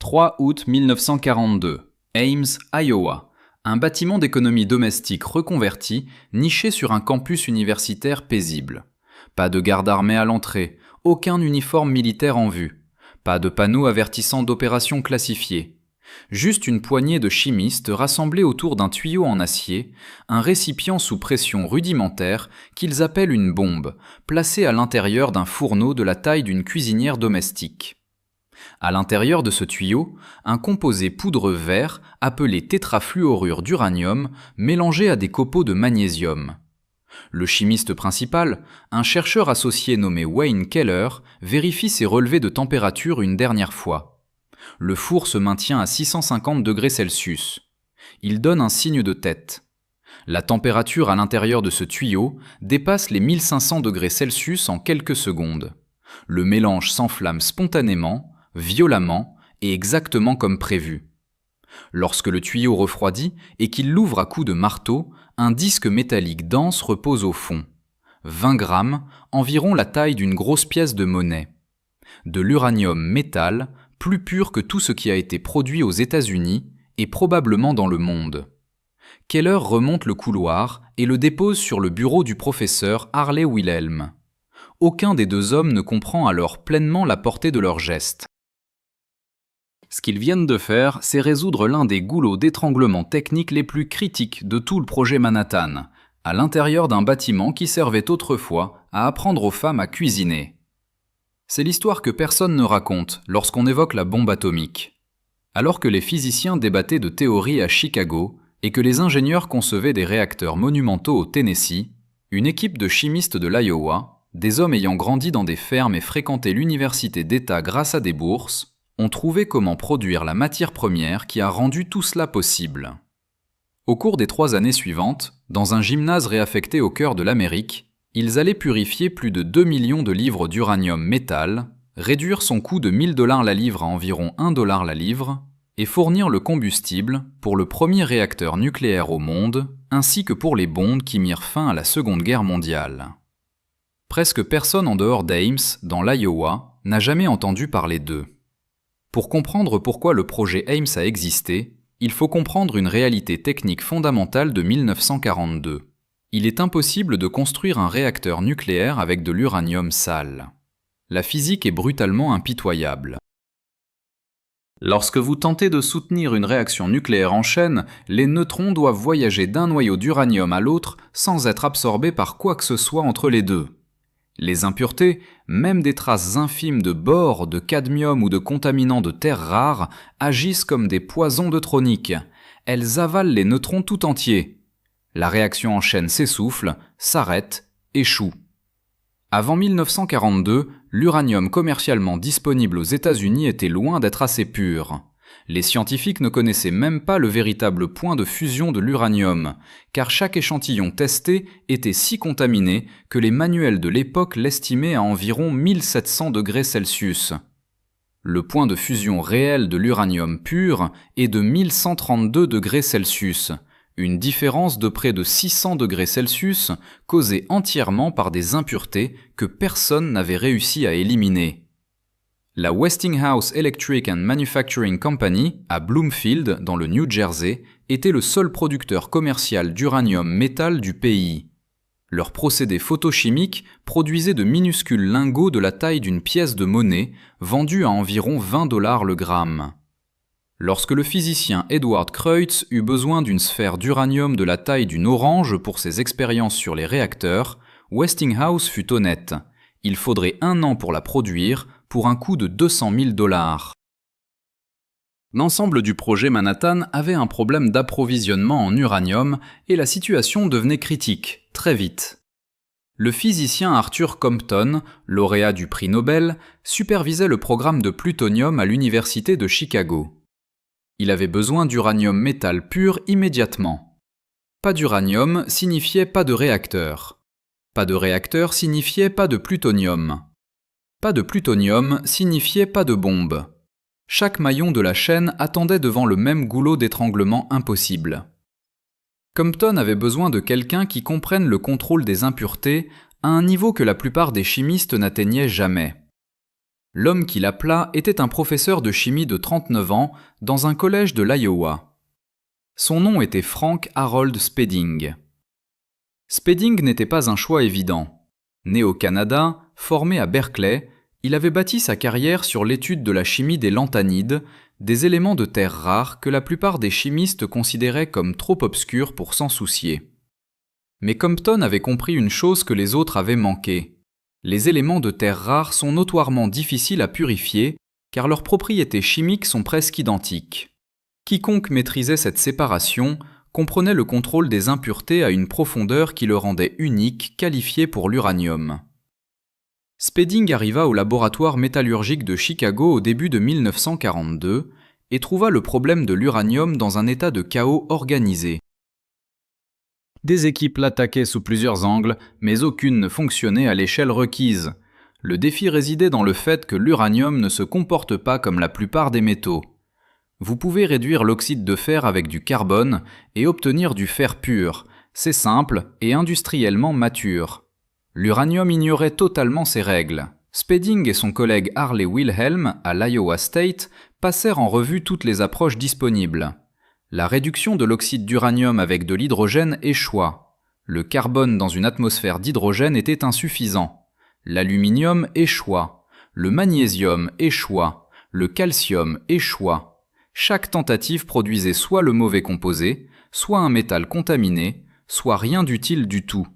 3 août 1942, Ames, Iowa. Un bâtiment d'économie domestique reconverti, niché sur un campus universitaire paisible. Pas de garde armée à l'entrée, aucun uniforme militaire en vue. Pas de panneaux avertissant d'opérations classifiées. Juste une poignée de chimistes rassemblés autour d'un tuyau en acier, un récipient sous pression rudimentaire qu'ils appellent une bombe, placé à l'intérieur d'un fourneau de la taille d'une cuisinière domestique. À l'intérieur de ce tuyau, un composé poudreux vert appelé tétrafluorure d'uranium mélangé à des copeaux de magnésium. Le chimiste principal, un chercheur associé nommé Wayne Keller, vérifie ses relevés de température une dernière fois. Le four se maintient à 650 degrés Celsius. Il donne un signe de tête. La température à l'intérieur de ce tuyau dépasse les 1500 degrés Celsius en quelques secondes. Le mélange s'enflamme spontanément, violemment et exactement comme prévu. Lorsque le tuyau refroidit et qu'il l'ouvre à coups de marteau, un disque métallique dense repose au fond. 20 grammes, environ la taille d'une grosse pièce de monnaie. De l'uranium métal, plus pur que tout ce qui a été produit aux États-Unis et probablement dans le monde. Keller remonte le couloir et le dépose sur le bureau du professeur Harley Wilhelm. Aucun des deux hommes ne comprend alors pleinement la portée de leur geste. Ce qu'ils viennent de faire, c'est résoudre l'un des goulots d'étranglement technique les plus critiques de tout le projet Manhattan, à l'intérieur d'un bâtiment qui servait autrefois à apprendre aux femmes à cuisiner. C'est l'histoire que personne ne raconte lorsqu'on évoque la bombe atomique. Alors que les physiciens débattaient de théories à Chicago et que les ingénieurs concevaient des réacteurs monumentaux au Tennessee, une équipe de chimistes de l'Iowa, des hommes ayant grandi dans des fermes et fréquenté l'université d'État grâce à des bourses, ont trouvé comment produire la matière première qui a rendu tout cela possible. Au cours des 3 années suivantes, dans un gymnase réaffecté au cœur de l'Amérique, ils allaient purifier plus de 2 millions de livres d'uranium métal, réduire son coût de 1000 $ la livre à environ 1 $ la livre, et fournir le combustible pour le premier réacteur nucléaire au monde, ainsi que pour les bombes qui mirent fin à la Seconde Guerre mondiale. Presque personne en dehors d'Ames, dans l'Iowa, n'a jamais entendu parler d'eux. Pour comprendre pourquoi le projet Ames a existé, il faut comprendre une réalité technique fondamentale de 1942. Il est impossible de construire un réacteur nucléaire avec de l'uranium sale. La physique est brutalement impitoyable. Lorsque vous tentez de soutenir une réaction nucléaire en chaîne, les neutrons doivent voyager d'un noyau d'uranium à l'autre sans être absorbés par quoi que ce soit entre les deux. Les impuretés, même des traces infimes de bore, de cadmium ou de contaminants de terres rares, agissent comme des poisons deutroniques. Elles avalent les neutrons tout entiers. La réaction en chaîne s'essouffle, s'arrête, échoue. Avant 1942, l'uranium commercialement disponible aux États-Unis était loin d'être assez pur. Les scientifiques ne connaissaient même pas le véritable point de fusion de l'uranium, car chaque échantillon testé était si contaminé que les manuels de l'époque l'estimaient à environ 1700 degrés Celsius. Le point de fusion réel de l'uranium pur est de 1132 degrés Celsius, une différence de près de 600 degrés Celsius causée entièrement par des impuretés que personne n'avait réussi à éliminer. La Westinghouse Electric and Manufacturing Company, à Bloomfield, dans le New Jersey, était le seul producteur commercial d'uranium métal du pays. Leur procédé photochimique produisait de minuscules lingots de la taille d'une pièce de monnaie, vendus à environ 20 $ le gramme. Lorsque le physicien Edward Kreutz eut besoin d'une sphère d'uranium de la taille d'une orange pour ses expériences sur les réacteurs, Westinghouse fut honnête. Il faudrait 1 an pour la produire, pour un coût de 200 000 $. L'ensemble du projet Manhattan avait un problème d'approvisionnement en uranium et la situation devenait critique, très vite. Le physicien Arthur Compton, lauréat du prix Nobel, supervisait le programme de plutonium à l'université de Chicago. Il avait besoin d'uranium métal pur immédiatement. Pas d'uranium signifiait pas de réacteur. Pas de réacteur signifiait pas de plutonium. Pas de plutonium signifiait pas de bombe. Chaque maillon de la chaîne attendait devant le même goulot d'étranglement impossible. Compton avait besoin de quelqu'un qui comprenne le contrôle des impuretés à un niveau que la plupart des chimistes n'atteignaient jamais. L'homme qui l'appela était un professeur de chimie de 39 ans dans un collège de l'Iowa. Son nom était Frank Harold Spedding. Spedding n'était pas un choix évident. Né au Canada, formé à Berkeley, il avait bâti sa carrière sur l'étude de la chimie des lanthanides, des éléments de terre rares que la plupart des chimistes considéraient comme trop obscurs pour s'en soucier. Mais Compton avait compris une chose que les autres avaient manqué. Les éléments de terre rares sont notoirement difficiles à purifier car leurs propriétés chimiques sont presque identiques. Quiconque maîtrisait cette séparation comprenait le contrôle des impuretés à une profondeur qui le rendait unique, qualifié pour l'uranium. Spedding arriva au laboratoire métallurgique de Chicago au début de 1942 et trouva le problème de l'uranium dans un état de chaos organisé. Des équipes l'attaquaient sous plusieurs angles, mais aucune ne fonctionnait à l'échelle requise. Le défi résidait dans le fait que l'uranium ne se comporte pas comme la plupart des métaux. Vous pouvez réduire l'oxyde de fer avec du carbone et obtenir du fer pur. C'est simple et industriellement mature. L'uranium ignorait totalement ces règles. Spedding et son collègue Harley Wilhelm, à l'Iowa State, passèrent en revue toutes les approches disponibles. La réduction de l'oxyde d'uranium avec de l'hydrogène échoua. Le carbone dans une atmosphère d'hydrogène était insuffisant. L'aluminium échoua. Le magnésium échoua. Le calcium échoua. Chaque tentative produisait soit le mauvais composé, soit un métal contaminé, soit rien d'utile du tout.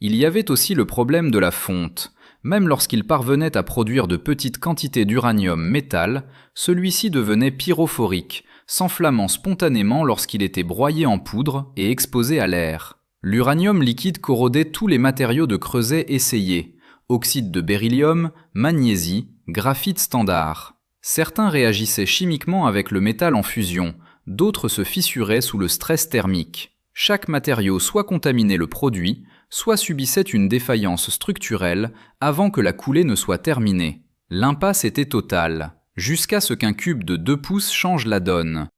Il y avait aussi le problème de la fonte. Même lorsqu'il parvenait à produire de petites quantités d'uranium métal, celui-ci devenait pyrophorique, s'enflammant spontanément lorsqu'il était broyé en poudre et exposé à l'air. L'uranium liquide corrodait tous les matériaux de creuset essayés, oxyde de beryllium, magnésie, graphite standard. Certains réagissaient chimiquement avec le métal en fusion, d'autres se fissuraient sous le stress thermique. Chaque matériau soit contaminait le produit, soit subissait une défaillance structurelle avant que la coulée ne soit terminée. L'impasse était totale, jusqu'à ce qu'un cube de 2 pouces change la donne.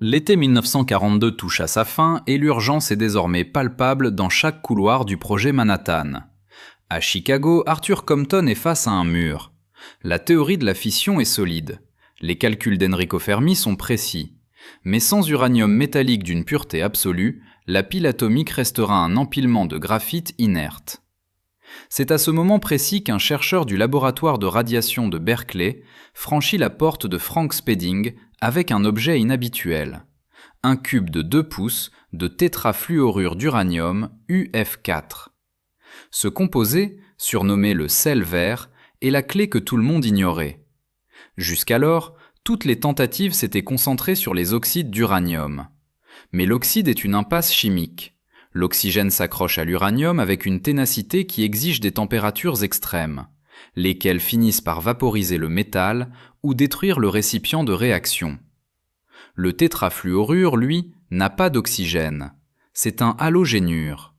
L'été 1942 touche à sa fin et l'urgence est désormais palpable dans chaque couloir du projet Manhattan. À Chicago, Arthur Compton est face à un mur. La théorie de la fission est solide. Les calculs d'Enrico Fermi sont précis. Mais sans uranium métallique d'une pureté absolue, la pile atomique restera un empilement de graphite inerte. C'est à ce moment précis qu'un chercheur du laboratoire de radiation de Berkeley franchit la porte de Frank Spedding avec un objet inhabituel. Un cube de 2 pouces de tétrafluorure d'uranium UF4. Ce composé, surnommé le sel vert, est la clé que tout le monde ignorait. Jusqu'alors, toutes les tentatives s'étaient concentrées sur les oxydes d'uranium. Mais l'oxyde est une impasse chimique. L'oxygène s'accroche à l'uranium avec une ténacité qui exige des températures extrêmes, lesquelles finissent par vaporiser le métal ou détruire le récipient de réaction. Le tétrafluorure, lui, n'a pas d'oxygène. C'est un halogénure.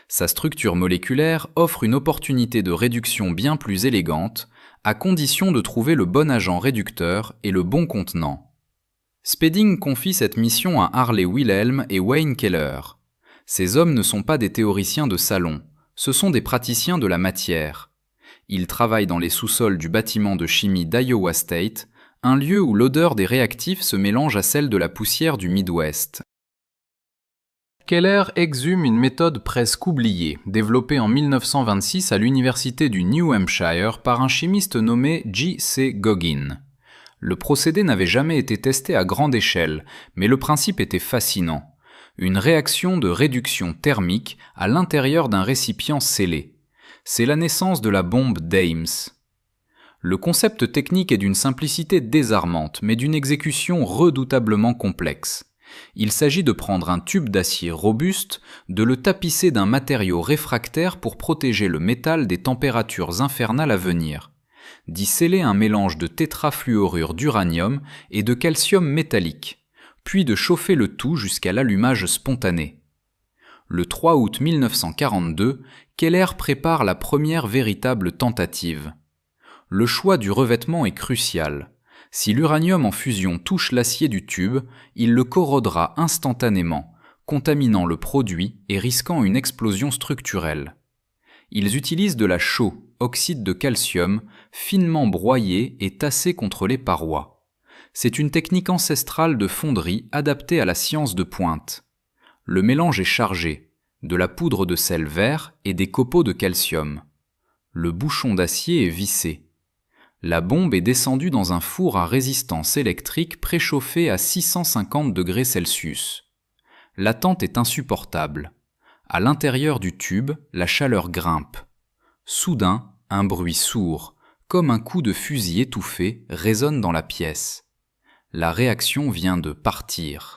Sa structure moléculaire offre une opportunité de réduction bien plus élégante, à condition de trouver le bon agent réducteur et le bon contenant. Spedding confie cette mission à Harley Wilhelm et Wayne Keller. Ces hommes ne sont pas des théoriciens de salon, ce sont des praticiens de la matière. Ils travaillent dans les sous-sols du bâtiment de chimie d'Iowa State, un lieu où l'odeur des réactifs se mélange à celle de la poussière du Midwest. Keller exhume une méthode presque oubliée, développée en 1926 à l'université du New Hampshire par un chimiste nommé J.C. Goggin. Le procédé n'avait jamais été testé à grande échelle, mais le principe était fascinant. Une réaction de réduction thermique à l'intérieur d'un récipient scellé. C'est la naissance de la bombe d'Ames. Le concept technique est d'une simplicité désarmante, mais d'une exécution redoutablement complexe. Il s'agit de prendre un tube d'acier robuste, de le tapisser d'un matériau réfractaire pour protéger le métal des températures infernales à venir, d'y sceller un mélange de tétrafluorure d'uranium et de calcium métallique, puis de chauffer le tout jusqu'à l'allumage spontané. Le 3 août 1942, Keller prépare la première véritable tentative. Le choix du revêtement est crucial. Si l'uranium en fusion touche l'acier du tube, il le corrodera instantanément, contaminant le produit et risquant une explosion structurelle. Ils utilisent de la chaux, oxyde de calcium, finement broyé et tassé contre les parois. C'est une technique ancestrale de fonderie adaptée à la science de pointe. Le mélange est chargé, de la poudre de sel vert et des copeaux de calcium. Le bouchon d'acier est vissé. La bombe est descendue dans un four à résistance électrique préchauffé à 650 degrés Celsius. L'attente est insupportable. À l'intérieur du tube, la chaleur grimpe. Soudain, un bruit sourd, comme un coup de fusil étouffé, résonne dans la pièce. La réaction vient de partir.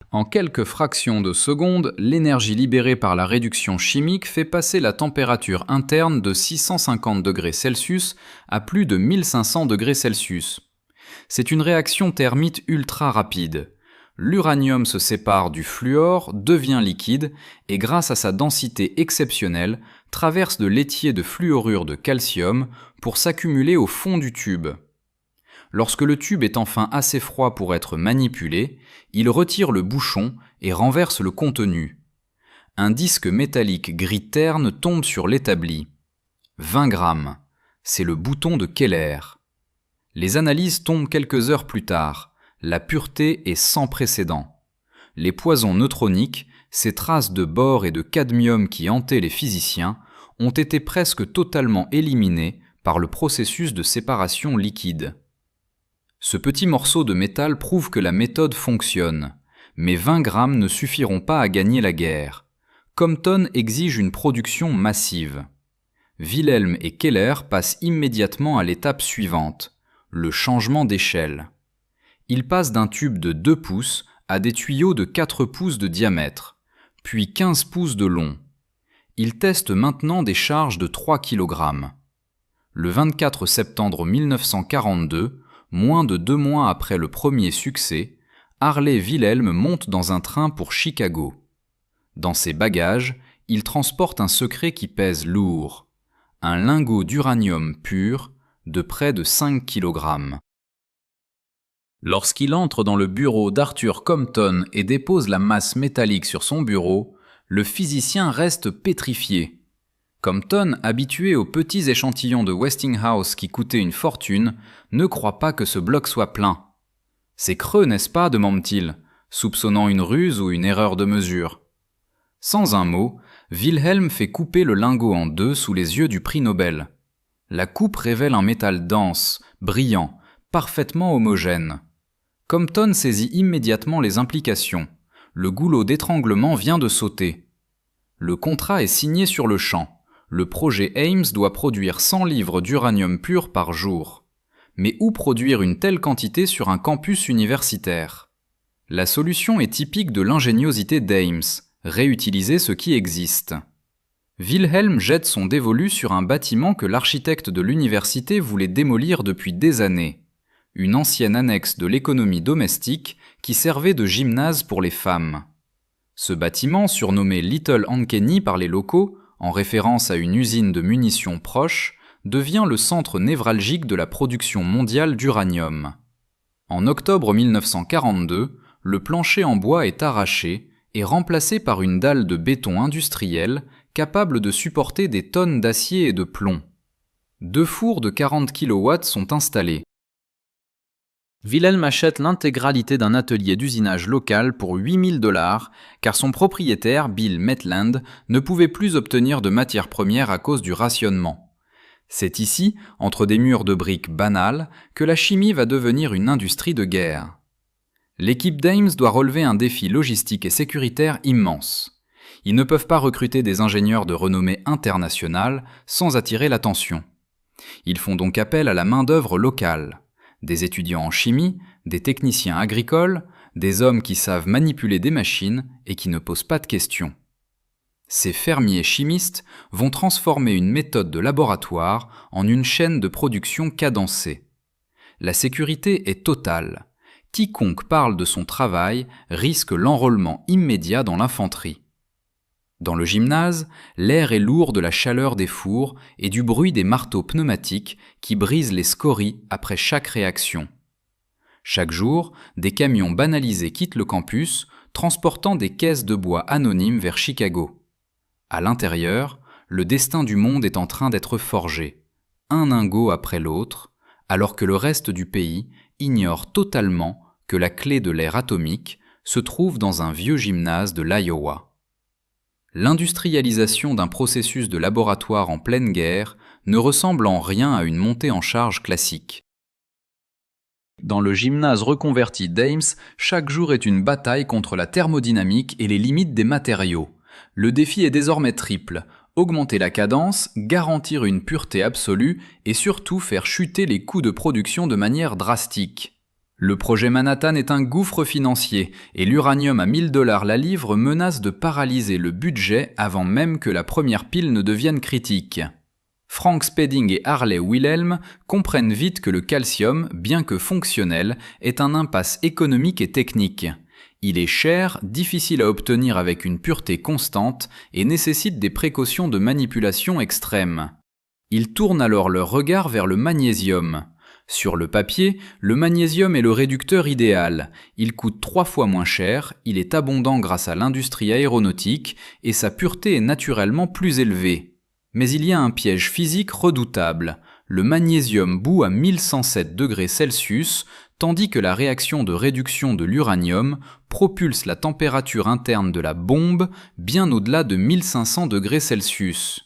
En quelques fractions de secondes, l'énergie libérée par la réduction chimique fait passer la température interne de 650 degrés Celsius à plus de 1500 degrés Celsius. C'est une réaction thermite ultra rapide. L'uranium se sépare du fluor, devient liquide et grâce à sa densité exceptionnelle, traverse de l'étier de fluorure de calcium pour s'accumuler au fond du tube. Lorsque le tube est enfin assez froid pour être manipulé, il retire le bouchon et renverse le contenu. Un disque métallique gris terne tombe sur l'établi. 20 grammes. C'est le bouton de Keller. Les analyses tombent quelques heures plus tard. La pureté est sans précédent. Les poisons neutroniques, ces traces de bore et de cadmium qui hantaient les physiciens, ont été presque totalement éliminées par le processus de séparation liquide. Ce petit morceau de métal prouve que la méthode fonctionne, mais 20 grammes ne suffiront pas à gagner la guerre. Compton exige une production massive. Wilhelm et Keller passent immédiatement à l'étape suivante, le changement d'échelle. Ils passent d'un tube de 2 pouces à des tuyaux de 4 pouces de diamètre, puis 15 pouces de long. Ils testent maintenant des charges de 3 kg. Le 24 septembre 1942, moins de 2 mois après le premier succès, Harley Wilhelm monte dans un train pour Chicago. Dans ses bagages, il transporte un secret qui pèse lourd, un lingot d'uranium pur de près de 5 kg. Lorsqu'il entre dans le bureau d'Arthur Compton et dépose la masse métallique sur son bureau, le physicien reste pétrifié. Compton, habitué aux petits échantillons de Westinghouse qui coûtaient une fortune, ne croit pas que ce bloc soit plein. « C'est creux, n'est-ce pas » demande-t-il, soupçonnant une ruse ou une erreur de mesure. Sans un mot, Wilhelm fait couper le lingot en deux sous les yeux du prix Nobel. La coupe révèle un métal dense, brillant, parfaitement homogène. Compton saisit immédiatement les implications. Le goulot d'étranglement vient de sauter. Le contrat est signé sur le champ. Le projet Ames doit produire 100 livres d'uranium pur par jour. Mais où produire une telle quantité sur un campus universitaire ? La solution est typique de l'ingéniosité d'Ames, réutiliser ce qui existe. Wilhelm jette son dévolu sur un bâtiment que l'architecte de l'université voulait démolir depuis des années. Une ancienne annexe de l'économie domestique qui servait de gymnase pour les femmes. Ce bâtiment, surnommé Little Ankeny par les locaux, en référence à une usine de munitions proche, devient le centre névralgique de la production mondiale d'uranium. En octobre 1942, le plancher en bois est arraché et remplacé par une dalle de béton industriel capable de supporter des tonnes d'acier et de plomb. 2 fours de 40 kW sont installés. Wilhelm achète l'intégralité d'un atelier d'usinage local pour 8 000 $ car son propriétaire, Bill Maitland, ne pouvait plus obtenir de matières premières à cause du rationnement. C'est ici, entre des murs de briques banales, que la chimie va devenir une industrie de guerre. L'équipe d'Ames doit relever un défi logistique et sécuritaire immense. Ils ne peuvent pas recruter des ingénieurs de renommée internationale sans attirer l'attention. Ils font donc appel à la main-d'œuvre locale. Des étudiants en chimie, des techniciens agricoles, des hommes qui savent manipuler des machines et qui ne posent pas de questions. Ces fermiers chimistes vont transformer une méthode de laboratoire en une chaîne de production cadencée. La sécurité est totale. Quiconque parle de son travail risque l'enrôlement immédiat dans l'infanterie. Dans le gymnase, l'air est lourd de la chaleur des fours et du bruit des marteaux pneumatiques qui brisent les scories après chaque réaction. Chaque jour, des camions banalisés quittent le campus, transportant des caisses de bois anonymes vers Chicago. À l'intérieur, Le destin du monde est en train d'être forgé, un lingot après l'autre, alors que le reste du pays ignore totalement que la clé de l'ère atomique se trouve dans un vieux gymnase de l'Iowa. L'industrialisation d'un processus de laboratoire en pleine guerre ne ressemble en rien à une montée en charge classique. Dans le gymnase reconverti d'Ames, chaque jour est une bataille contre la thermodynamique et les limites des matériaux. Le défi est désormais triple: augmenter la cadence, garantir une pureté absolue et surtout faire chuter les coûts de production de manière drastique. Le projet Manhattan est un gouffre financier et l'uranium à 1000 $ la livre menace de paralyser le budget avant même que la première pile ne devienne critique. Frank Spedding et Harley Wilhelm comprennent vite que le calcium, bien que fonctionnel, est un impasse économique et technique. Il est cher, difficile à obtenir avec une pureté constante et nécessite des précautions de manipulation extrêmes. Ils tournent alors leur regard vers le magnésium. Sur le papier, le magnésium est le réducteur idéal. Il coûte 3 fois moins cher, il est abondant grâce à l'industrie aéronautique et sa pureté est naturellement plus élevée. Mais il y a un piège physique redoutable. Le magnésium bout à 1107 degrés Celsius, tandis que la réaction de réduction de l'uranium propulse la température interne de la bombe bien au-delà de 1500 degrés Celsius.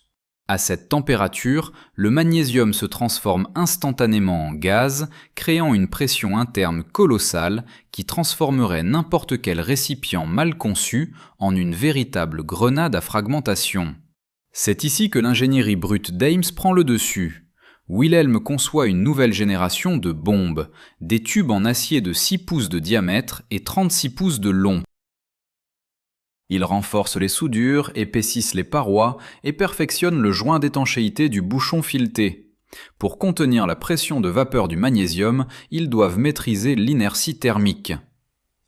À cette température, le magnésium se transforme instantanément en gaz, créant une pression interne colossale qui transformerait n'importe quel récipient mal conçu en une véritable grenade à fragmentation. C'est ici que l'ingénierie brute d'Ames prend le dessus. Wilhelm conçoit une nouvelle génération de bombes, des tubes en acier de 6 pouces de diamètre et 36 pouces de long. Il renforce les soudures, épaississent les parois et perfectionne le joint d'étanchéité du bouchon fileté. Pour contenir la pression de vapeur du magnésium, ils doivent maîtriser l'inertie thermique.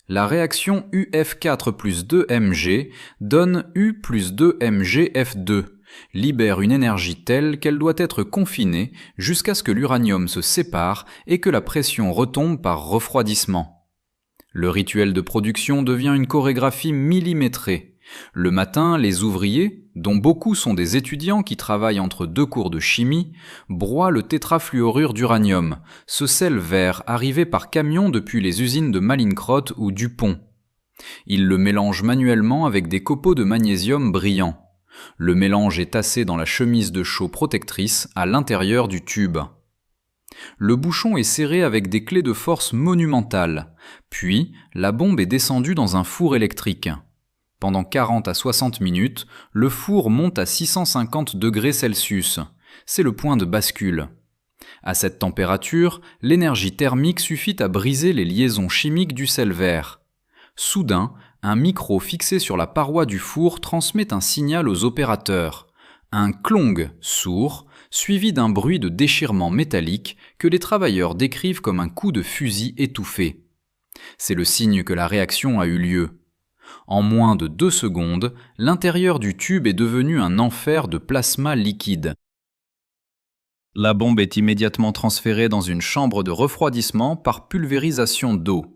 La réaction UF4 plus 2Mg donne U plus 2MgF2, libère une énergie telle qu'elle doit être confinée jusqu'à ce que l'uranium se sépare et que la pression retombe par refroidissement. Le rituel de production devient une chorégraphie millimétrée. Le matin, les ouvriers, dont beaucoup sont des étudiants qui travaillent entre 2 cours de chimie, broient le tétrafluorure d'uranium, ce sel vert arrivé par camion depuis les usines de Mallinckrodt ou Dupont. Ils le mélangent manuellement avec des copeaux de magnésium brillants. Le mélange est tassé dans la chemise de chaux protectrice à l'intérieur du tube. Le bouchon est serré avec des clés de force monumentales, puis la bombe est descendue dans un four électrique. Pendant 40 à 60 minutes, le four monte à 650 degrés Celsius. C'est le point de bascule. À cette température, l'énergie thermique suffit à briser les liaisons chimiques du sel vert. Soudain, un micro fixé sur la paroi du four transmet un signal aux opérateurs. Un clong sourd, suivi d'un bruit de déchirement métallique que les travailleurs décrivent comme un coup de fusil étouffé. C'est le signe que la réaction a eu lieu. En moins de 2 secondes, l'intérieur du tube est devenu un enfer de plasma liquide. La bombe est immédiatement transférée dans une chambre de refroidissement par pulvérisation d'eau.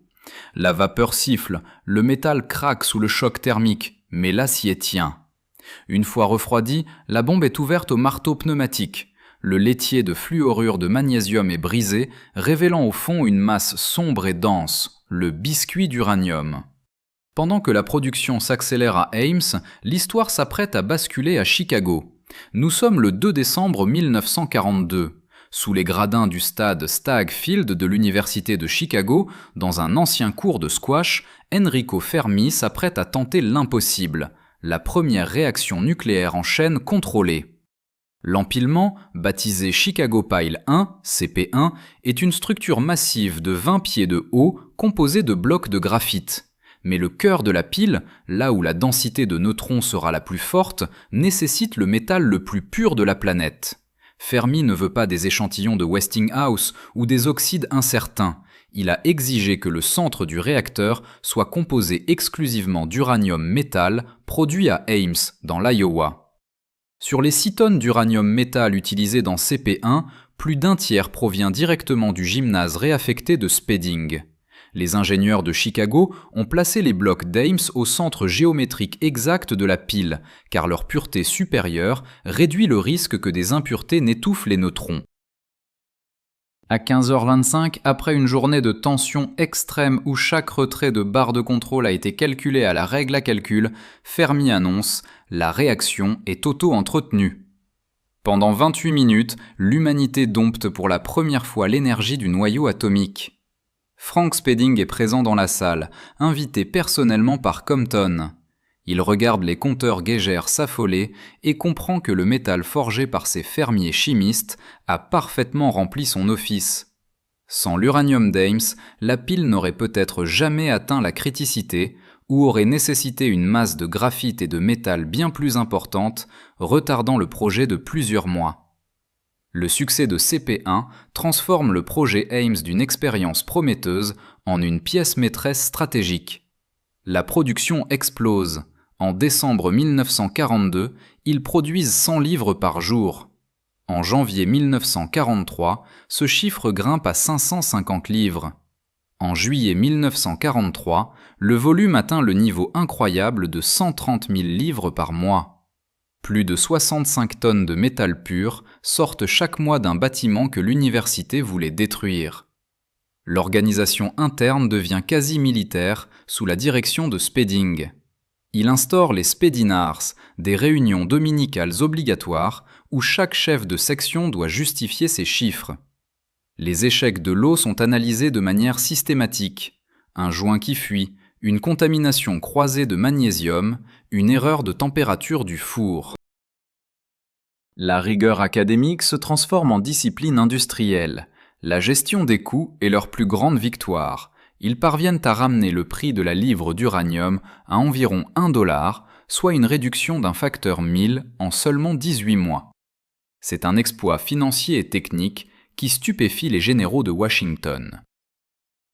La vapeur siffle, le métal craque sous le choc thermique, mais l'acier tient. Une fois refroidie, la bombe est ouverte au marteau pneumatique. Le laitier de fluorure de magnésium est brisé, révélant au fond une masse sombre et dense, le biscuit d'uranium. Pendant que la production s'accélère à Ames, l'histoire s'apprête à basculer à Chicago. Nous sommes le 2 décembre 1942. Sous les gradins du stade Stagg Field de l'Université de Chicago, dans un ancien cours de squash, Enrico Fermi s'apprête à tenter l'impossible, la première réaction nucléaire en chaîne contrôlée. L'empilement, baptisé Chicago Pile 1, CP1, est une structure massive de 20 pieds de haut composée de blocs de graphite. Mais le cœur de la pile, là où la densité de neutrons sera la plus forte, nécessite le métal le plus pur de la planète. Fermi ne veut pas des échantillons de Westinghouse ou des oxydes incertains. Il a exigé que le centre du réacteur soit composé exclusivement d'uranium métal produit à Ames, dans l'Iowa. Sur les 6 tonnes d'uranium métal utilisées dans CP1, plus d'1 tiers provient directement du gymnase réaffecté de Spedding. Les ingénieurs de Chicago ont placé les blocs d'Ames au centre géométrique exact de la pile, car leur pureté supérieure réduit le risque que des impuretés n'étouffent les neutrons. À 15h25, après une journée de tension extrême où chaque retrait de barre de contrôle a été calculé à la règle à calcul, Fermi annonce « La réaction est auto-entretenue ». Pendant 28 minutes, l'humanité dompte pour la première fois l'énergie du noyau atomique. Frank Spedding est présent dans la salle, invité personnellement par Compton. Il regarde les compteurs Geiger s'affoler et comprend que le métal forgé par ces fermiers chimistes a parfaitement rempli son office. Sans l'uranium d'Ames, la pile n'aurait peut-être jamais atteint la criticité ou aurait nécessité une masse de graphite et de métal bien plus importante, retardant le projet de plusieurs mois. Le succès de CP1 transforme le projet Ames d'une expérience prometteuse en une pièce maîtresse stratégique. La production explose. En décembre 1942, ils produisent 100 livres par jour. En janvier 1943, ce chiffre grimpe à 550 livres. En juillet 1943, le volume atteint le niveau incroyable de 130 000 livres par mois. Plus de 65 tonnes de métal pur sortent chaque mois d'un bâtiment que l'université voulait détruire. L'organisation interne devient quasi militaire sous la direction de Spedding. Il instaure les Speddinars, des réunions dominicales obligatoires où chaque chef de section doit justifier ses chiffres. Les échecs de l'eau sont analysés de manière systématique. Un joint qui fuit, une contamination croisée de magnésium, une erreur de température du four. La rigueur académique se transforme en discipline industrielle. La gestion des coûts est leur plus grande victoire. Ils parviennent à ramener le prix de la livre d'uranium à environ $1, soit une réduction d'un facteur 1000 en seulement 18 mois. C'est un exploit financier et technique qui stupéfie les généraux de Washington.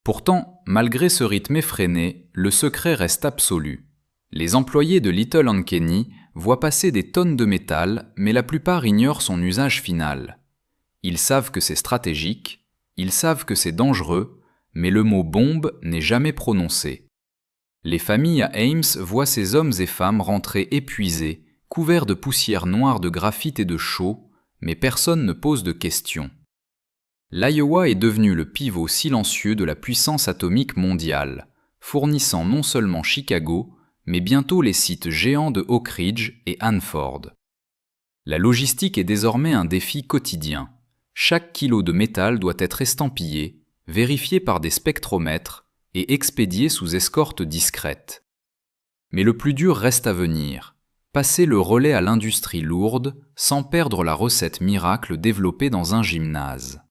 Pourtant, malgré ce rythme effréné, le secret reste absolu. Les employés de Little and Kenny voient passer des tonnes de métal, mais la plupart ignorent son usage final. Ils savent que c'est stratégique, ils savent que c'est dangereux, mais le mot « bombe » n'est jamais prononcé. Les familles à Ames voient ces hommes et femmes rentrer épuisés, couverts de poussière noire de graphite et de chaux, mais personne ne pose de questions. L'Iowa est devenu le pivot silencieux de la puissance atomique mondiale, fournissant non seulement Chicago, mais bientôt les sites géants de Oak Ridge et Hanford. La logistique est désormais un défi quotidien. Chaque kilo de métal doit être estampillé, vérifié par des spectromètres et expédié sous escorte discrète. Mais le plus dur reste à venir, passer le relais à l'industrie lourde sans perdre la recette miracle développée dans un gymnase.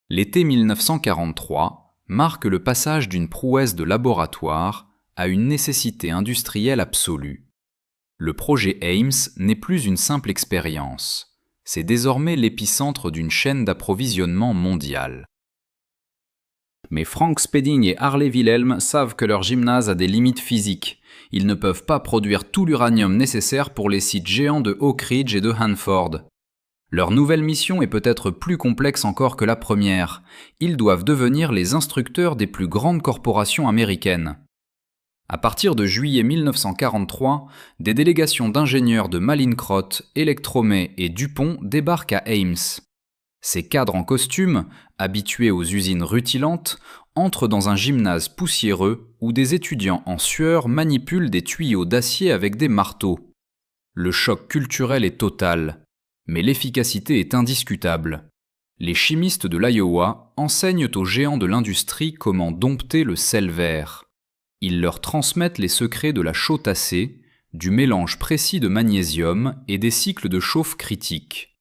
L'été 1943 marque le passage d'une prouesse de laboratoire à une nécessité industrielle absolue. Le projet Ames n'est plus une simple expérience, c'est désormais l'épicentre d'une chaîne d'approvisionnement mondiale. Mais Frank Spedding et Harley Wilhelm savent que leur gymnase a des limites physiques. Ils ne peuvent pas produire tout l'uranium nécessaire pour les sites géants de Oak Ridge et de Hanford. Leur nouvelle mission est peut-être plus complexe encore que la première. Ils doivent devenir les instructeurs des plus grandes corporations américaines. À partir de juillet 1943, des délégations d'ingénieurs de Mallinckrodt, Electromet et DuPont débarquent à Ames. Ces cadres en costume, habitués aux usines rutilantes, entrent dans un gymnase poussiéreux où des étudiants en sueur manipulent des tuyaux d'acier avec des marteaux. Le choc culturel est total, mais l'efficacité est indiscutable. Les chimistes de l'Iowa enseignent aux géants de l'industrie comment dompter le sel vert. Ils leur transmettent les secrets de la chaux tassée, du mélange précis de magnésium et des cycles de chauffe critiques.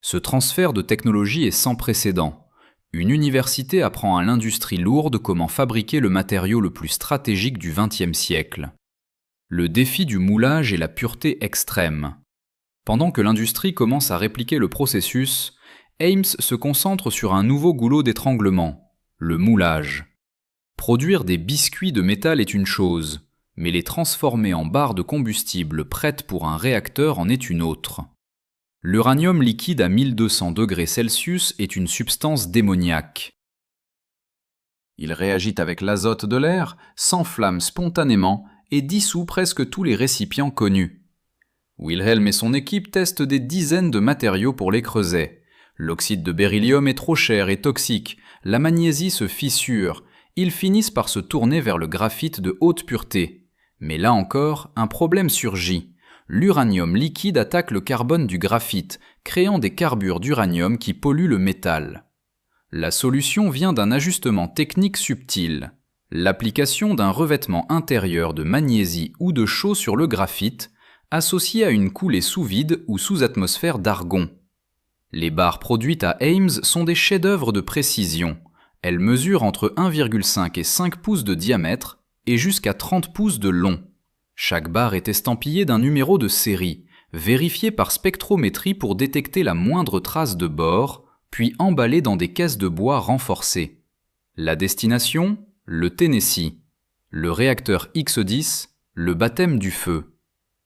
Ce transfert de technologie est sans précédent. Une université apprend à l'industrie lourde comment fabriquer le matériau le plus stratégique du XXe siècle. Le défi du moulage est la pureté extrême. Pendant que l'industrie commence à répliquer le processus, Ames se concentre sur un nouveau goulot d'étranglement, le moulage. Produire des biscuits de métal est une chose, mais les transformer en barres de combustible prêtes pour un réacteur en est une autre. L'uranium liquide à 1200 degrés Celsius est une substance démoniaque. Il réagit avec l'azote de l'air, s'enflamme spontanément et dissout presque tous les récipients connus. Wilhelm et son équipe testent des dizaines de matériaux pour les creusets. L'oxyde de beryllium est trop cher et toxique, la magnésie se fissure, ils finissent par se tourner vers le graphite de haute pureté. Mais là encore, un problème surgit. L'uranium liquide attaque le carbone du graphite, créant des carbures d'uranium qui polluent le métal. La solution vient d'un ajustement technique subtil. L'application d'un revêtement intérieur de magnésie ou de chaux sur le graphite, associé à une coulée sous vide ou sous atmosphère d'argon. Les barres produites à Ames sont des chefs-d'œuvre de précision. Elles mesurent entre 1,5 et 5 pouces de diamètre et jusqu'à 30 pouces de long. Chaque barre est estampillée d'un numéro de série, vérifié par spectrométrie pour détecter la moindre trace de bore, puis emballée dans des caisses de bois renforcées. La destination ? Le Tennessee. Le réacteur X10, le baptême du feu.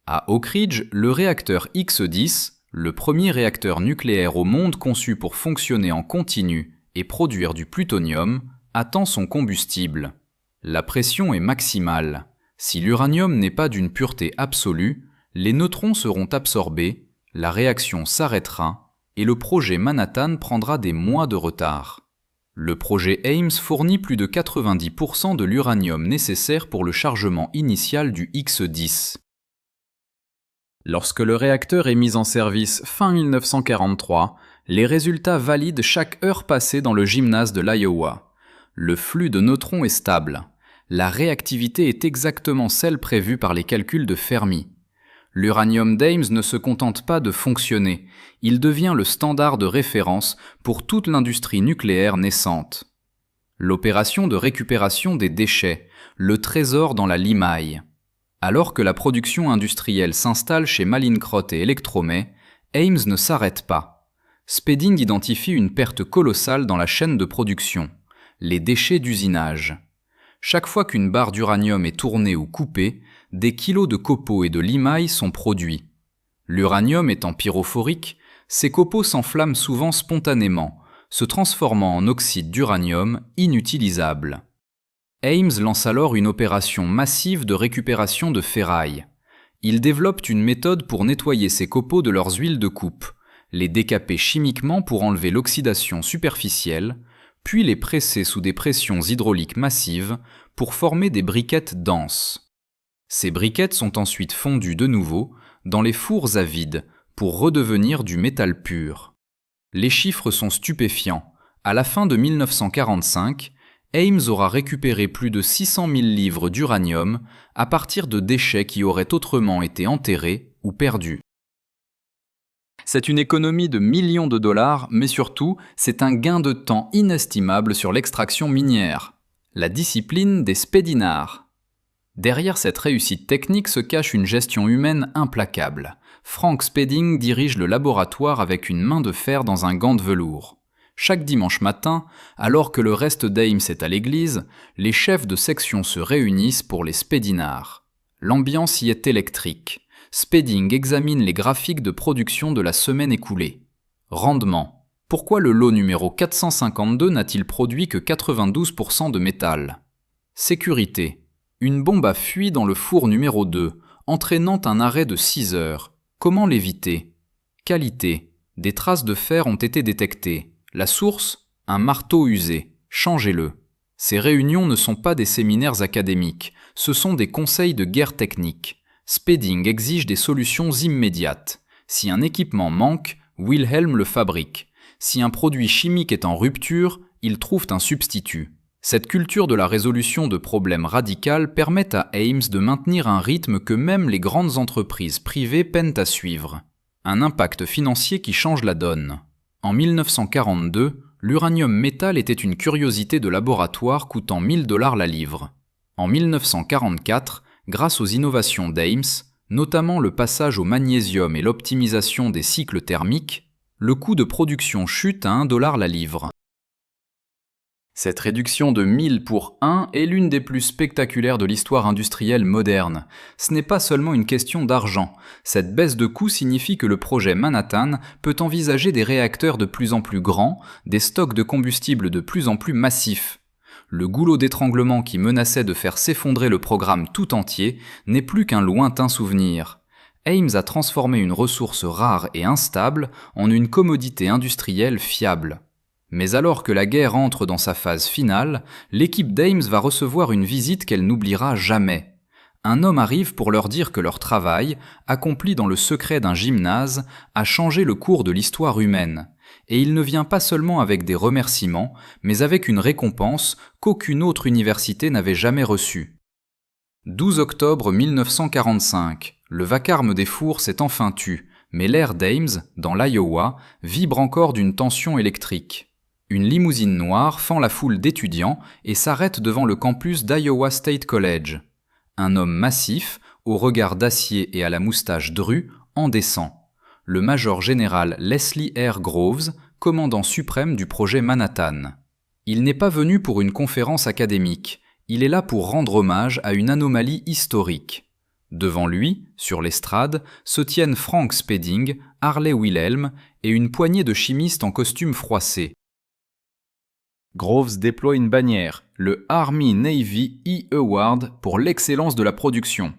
À Oak Ridge, le réacteur X10, le premier réacteur nucléaire au monde conçu pour fonctionner en continu et produire du plutonium, attend son combustible. La pression est maximale. Si l'uranium n'est pas d'une pureté absolue, les neutrons seront absorbés, la réaction s'arrêtera et le projet Manhattan prendra des mois de retard. Le projet Ames fournit plus de 90% de l'uranium nécessaire pour le chargement initial du X10. Lorsque le réacteur est mis en service fin 1943, les résultats valident chaque heure passée dans le gymnase de l'Iowa. Le flux de neutrons est stable. La réactivité est exactement celle prévue par les calculs de Fermi. L'uranium d'Ames ne se contente pas de fonctionner, il devient le standard de référence pour toute l'industrie nucléaire naissante. L'opération de récupération des déchets, le trésor dans la limaille. Alors que la production industrielle s'installe chez Mallinckrodt et Electromet, Ames ne s'arrête pas. Spedding identifie une perte colossale dans la chaîne de production, les déchets d'usinage. Chaque fois qu'une barre d'uranium est tournée ou coupée, des kilos de copeaux et de limaille sont produits. L'uranium étant pyrophorique, ces copeaux s'enflamment souvent spontanément, se transformant en oxyde d'uranium inutilisable. Ames lance alors une opération massive de récupération de ferraille. Ils développent une méthode pour nettoyer ces copeaux de leurs huiles de coupe, les décaper chimiquement pour enlever l'oxydation superficielle, puis les presser sous des pressions hydrauliques massives pour former des briquettes denses. Ces briquettes sont ensuite fondues de nouveau dans les fours à vide pour redevenir du métal pur. Les chiffres sont stupéfiants. À la fin de 1945, Ames aura récupéré plus de 600 000 livres d'uranium à partir de déchets qui auraient autrement été enterrés ou perdus. C'est une économie de millions de dollars, mais surtout, c'est un gain de temps inestimable sur l'extraction minière. La discipline des spédinards. Derrière cette réussite technique se cache une gestion humaine implacable. Frank Spedding dirige le laboratoire avec une main de fer dans un gant de velours. Chaque dimanche matin, alors que le reste d'Ames est à l'église, les chefs de section se réunissent pour les spédinards. L'ambiance y est électrique. Spedding examine les graphiques de production de la semaine écoulée. Rendement. Pourquoi le lot numéro 452 n'a-t-il produit que 92% de métal ? Sécurité. Une bombe a fui dans le four numéro 2, entraînant un arrêt de 6 heures. Comment l'éviter ? Qualité. Des traces de fer ont été détectées. La source ? Un marteau usé. Changez-le. Ces réunions ne sont pas des séminaires académiques, ce sont des conseils de guerre technique. Spedding exige des solutions immédiates. Si un équipement manque, Wilhelm le fabrique. Si un produit chimique est en rupture, ils trouvent un substitut. Cette culture de la résolution de problèmes radicales permet à Ames de maintenir un rythme que même les grandes entreprises privées peinent à suivre. Un impact financier qui change la donne. En 1942, l'uranium métal était une curiosité de laboratoire coûtant $1000 la livre. En 1944, grâce aux innovations d'Ames, notamment le passage au magnésium et l'optimisation des cycles thermiques, le coût de production chute à $1 la livre. Cette réduction de 1000 pour 1 est l'une des plus spectaculaires de l'histoire industrielle moderne. Ce n'est pas seulement une question d'argent. Cette baisse de coût signifie que le projet Manhattan peut envisager des réacteurs de plus en plus grands, des stocks de combustible de plus en plus massifs. Le goulot d'étranglement qui menaçait de faire s'effondrer le programme tout entier n'est plus qu'un lointain souvenir. Ames a transformé une ressource rare et instable en une commodité industrielle fiable. Mais alors que la guerre entre dans sa phase finale, l'équipe d'Ames va recevoir une visite qu'elle n'oubliera jamais. Un homme arrive pour leur dire que leur travail, accompli dans le secret d'un gymnase, a changé le cours de l'histoire humaine. Et il ne vient pas seulement avec des remerciements, mais avec une récompense qu'aucune autre université n'avait jamais reçue. 12 octobre 1945, le vacarme des fours s'est enfin tu, mais l'air d'Ames, dans l'Iowa, vibre encore d'une tension électrique. Une limousine noire fend la foule d'étudiants et s'arrête devant le campus d'Iowa State College. Un homme massif, au regard d'acier et à la moustache drue, en descend. Le major général Leslie R. Groves, commandant suprême du projet Manhattan. Il n'est pas venu pour une conférence académique, il est là pour rendre hommage à une anomalie historique. Devant lui, sur l'estrade, se tiennent Frank Spedding, Harley Wilhelm et une poignée de chimistes en costume froissé. Groves déploie une bannière, le Army Navy E Award pour l'excellence de la production.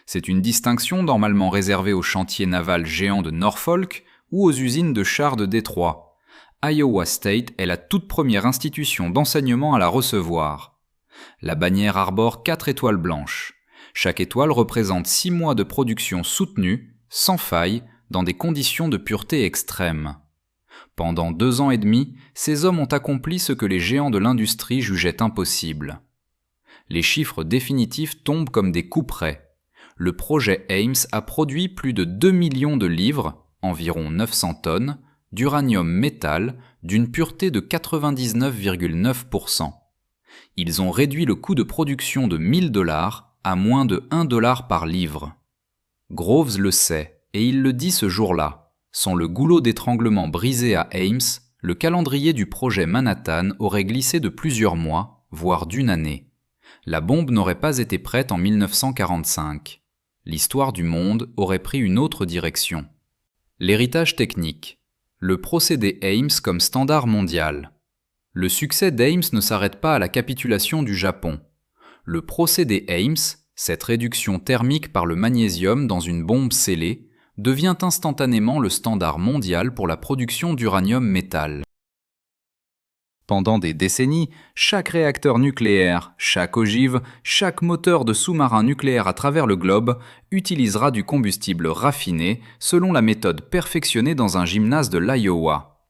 C'est une distinction normalement réservée aux chantiers navals géants de Norfolk ou aux usines de chars de Détroit. Iowa State est la toute première institution d'enseignement à la recevoir. La bannière arbore 4 étoiles blanches. Chaque étoile représente 6 mois de production soutenue, sans faille, dans des conditions de pureté extrême. Pendant 2 ans et demi, ces hommes ont accompli ce que les géants de l'industrie jugeaient impossible. Les chiffres définitifs tombent comme des couperets. Le projet Ames a produit plus de 2 millions de livres, environ 900 tonnes, d'uranium métal d'une pureté de 99,9%. Ils ont réduit le coût de production de $1000 à moins de $1 par livre. Groves le sait, et il le dit ce jour-là. Sans le goulot d'étranglement brisé à Ames, le calendrier du projet Manhattan aurait glissé de plusieurs mois, voire d'une année. La bombe n'aurait pas été prête en 1945. L'histoire du monde aurait pris une autre direction. L'héritage technique. Le procédé Ames comme standard mondial. Le succès d'Ames ne s'arrête pas à la capitulation du Japon. Le procédé Ames, cette réduction thermique par le magnésium dans une bombe scellée, devient instantanément le standard mondial pour la production d'uranium métal. Pendant des décennies, chaque réacteur nucléaire, chaque ogive, chaque moteur de sous-marin nucléaire à travers le globe utilisera du combustible raffiné selon la méthode perfectionnée dans un gymnase de l'Iowa.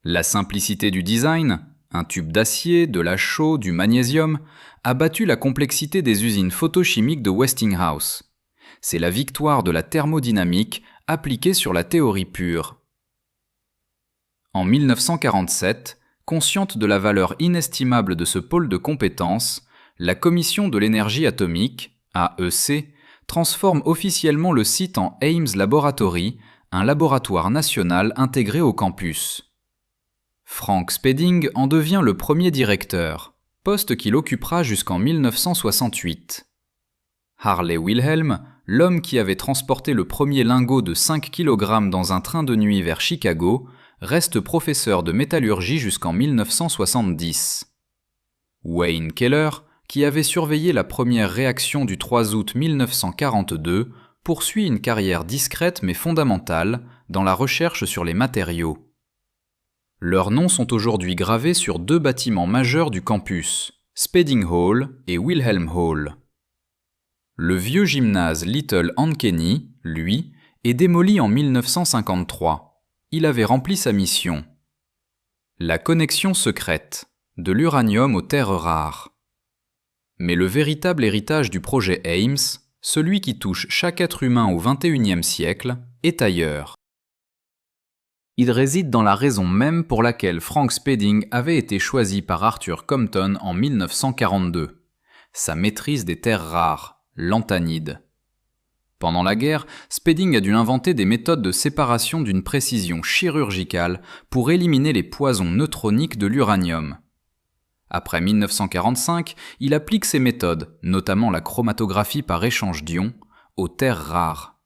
La simplicité du design, un tube d'acier, de la chaux, du magnésium, a battu la complexité des usines photochimiques de Westinghouse. C'est la victoire de la thermodynamique appliquée sur la théorie pure. En 1947, consciente de la valeur inestimable de ce pôle de compétences, la Commission de l'énergie atomique, AEC, transforme officiellement le site en Ames Laboratory, un laboratoire national intégré au campus. Frank Spedding en devient le premier directeur, poste qu'il occupera jusqu'en 1968. Harley Wilhelm, l'homme qui avait transporté le premier lingot de 5 kg dans un train de nuit vers Chicago, reste professeur de métallurgie jusqu'en 1970. Wayne Keller, qui avait surveillé la première réaction du 3 août 1942, poursuit une carrière discrète mais fondamentale dans la recherche sur les matériaux. Leurs noms sont aujourd'hui gravés sur 2 bâtiments majeurs du campus, Spedding Hall et Wilhelm Hall. Le vieux gymnase Little Ankeny, lui, est démoli en 1953. Il avait rempli sa mission. La connexion secrète, de l'uranium aux terres rares. Mais le véritable héritage du projet Ames, celui qui touche chaque être humain au XXIe siècle, est ailleurs. Il réside dans la raison même pour laquelle Frank Spedding avait été choisi par Arthur Compton en 1942. Sa maîtrise des terres rares, l'anthanide. Pendant la guerre, Spedding a dû inventer des méthodes de séparation d'une précision chirurgicale pour éliminer les poisons neutroniques de l'uranium. Après 1945, il applique ces méthodes, notamment la chromatographie par échange d'ions, aux terres rares.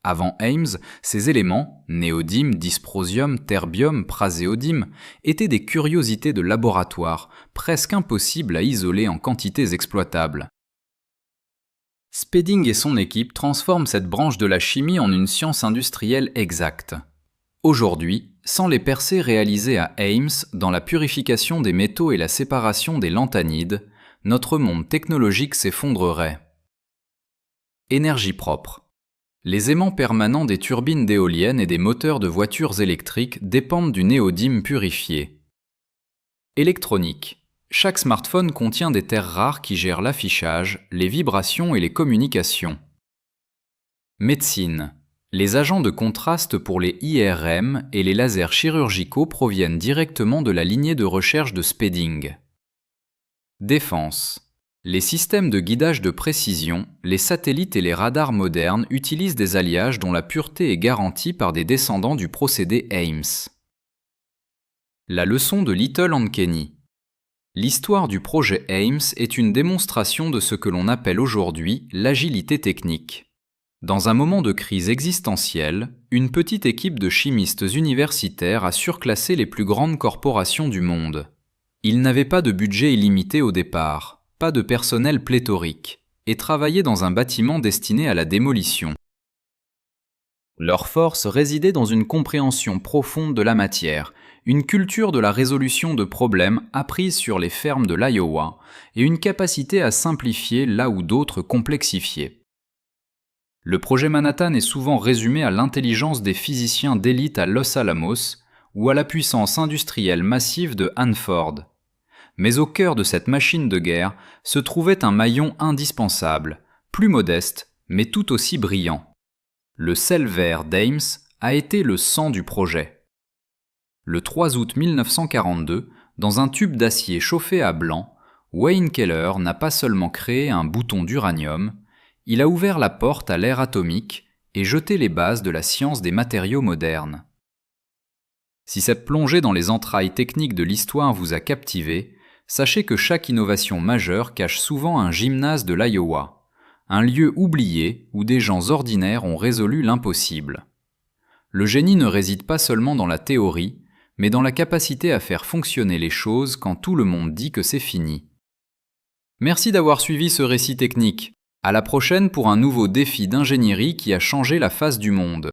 Avant Ames, ces éléments, néodyme, dysprosium, terbium, praséodyme, étaient des curiosités de laboratoire, presque impossibles à isoler en quantités exploitables. Spedding et son équipe transforment cette branche de la chimie en une science industrielle exacte. Aujourd'hui, sans les percées réalisées à Ames dans la purification des métaux et la séparation des lanthanides, notre monde technologique s'effondrerait. Énergie propre. Les aimants permanents des turbines d'éoliennes et des moteurs de voitures électriques dépendent du néodyme purifié. Électronique. Chaque smartphone contient des terres rares qui gèrent l'affichage, les vibrations et les communications. Médecine. Les agents de contraste pour les IRM et les lasers chirurgicaux proviennent directement de la lignée de recherche de Spedding. Défense. Les systèmes de guidage de précision, les satellites et les radars modernes utilisent des alliages dont la pureté est garantie par des descendants du procédé Ames. La leçon de Little and Kenny. L'histoire du projet Ames est une démonstration de ce que l'on appelle aujourd'hui l'agilité technique. Dans un moment de crise existentielle, une petite équipe de chimistes universitaires a surclassé les plus grandes corporations du monde. Ils n'avaient pas de budget illimité au départ, pas de personnel pléthorique, et travaillaient dans un bâtiment destiné à la démolition. Leur force résidait dans une compréhension profonde de la matière, une culture de la résolution de problèmes apprise sur les fermes de l'Iowa, et une capacité à simplifier là où d'autres complexifiaient. Le projet Manhattan est souvent résumé à l'intelligence des physiciens d'élite à Los Alamos ou à la puissance industrielle massive de Hanford. Mais au cœur de cette machine de guerre se trouvait un maillon indispensable, plus modeste, mais tout aussi brillant. Le sel vert d'Ames a été le sang du projet. Le 3 août 1942, dans un tube d'acier chauffé à blanc, Wayne Keller n'a pas seulement créé un bouton d'uranium, il a ouvert la porte à l'ère atomique et jeté les bases de la science des matériaux modernes. Si cette plongée dans les entrailles techniques de l'histoire vous a captivé, sachez que chaque innovation majeure cache souvent un gymnase de l'Iowa, un lieu oublié où des gens ordinaires ont résolu l'impossible. Le génie ne réside pas seulement dans la théorie, mais dans la capacité à faire fonctionner les choses quand tout le monde dit que c'est fini. Merci d'avoir suivi ce récit technique. À la prochaine pour un nouveau défi d'ingénierie qui a changé la face du monde.